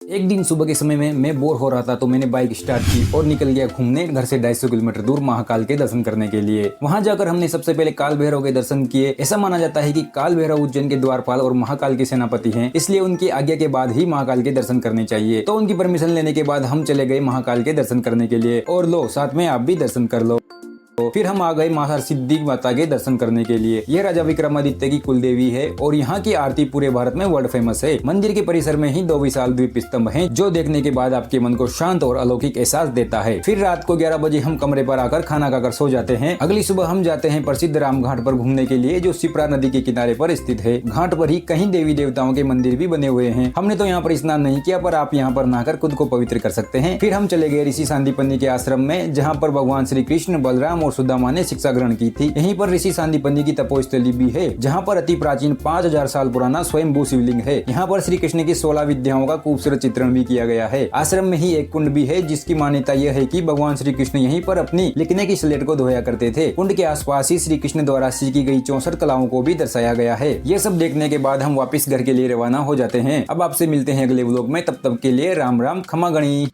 एक दिन सुबह के समय में मैं बोर हो रहा था तो मैंने बाइक स्टार्ट की और निकल गया घूमने घर से 250 किलोमीटर दूर महाकाल के दर्शन करने के लिए। वहां जाकर हमने सबसे पहले काल भैरव के दर्शन किए। ऐसा माना जाता है कि काल भैरव उज्जैन के द्वारपाल और महाकाल के सेनापति हैं, इसलिए उनकी आज्ञा के बाद ही महाकाल के दर्शन करने चाहिए। तो उनकी परमिशन लेने के बाद हम चले गए महाकाल के दर्शन करने के लिए। और लो, साथ में आप भी दर्शन कर लो। फिर हम आ गए माता सिद्धि माता के दर्शन करने के लिए। यह राजा विक्रमादित्य की कुल देवी है और यहाँ की आरती पूरे भारत में वर्ल्ड फेमस है। मंदिर के परिसर में ही 2 विशाल द्वीप स्तंभ हैं, जो देखने के बाद आपके मन को शांत और अलौकिक एहसास देता है। फिर रात को 11 बजे हम कमरे पर आकर खाना खाकर सो जाते हैं। अगली सुबह हम जाते हैं प्रसिद्ध राम घाट पर घूमने के लिए, जो शिप्रा नदी के किनारे पर स्थित है। घाट पर ही कहीं देवी देवताओं के मंदिर भी बने हुए हैं। हमने तो यहाँ पर स्नान नहीं किया, पर आप यहाँ पर नहाकर खुद को पवित्र कर सकते हैं। फिर हम चले गए ऋषि सांदीपनि के आश्रम में, जहाँ पर भगवान श्री कृष्ण, बलराम और सुदामा ने शिक्षा ग्रहण की थी। यहीं पर ऋषि सांदीपनि की तपोस्थली भी है, जहाँ पर अति प्राचीन 5000 साल पुराना स्वयंभू शिवलिंग है। यहाँ पर श्री कृष्ण की 16 विद्याओं का खूबसूरत चित्रण भी किया गया है। आश्रम में ही एक कुंड भी है, जिसकी मान्यता यह है कि भगवान श्री कृष्ण यहीं पर अपनी लिखने की स्लेट को धोया करते थे। कुंड के आसपास ही श्री कृष्ण द्वारा सीखी गई 64 कलाओं को भी दर्शाया गया है। ये सब देखने के बाद हम वापिस घर के लिए रवाना हो जाते हैं। अब आपसे मिलते हैं अगले व्लॉग में, तब तक के लिए राम राम, खमा गणी।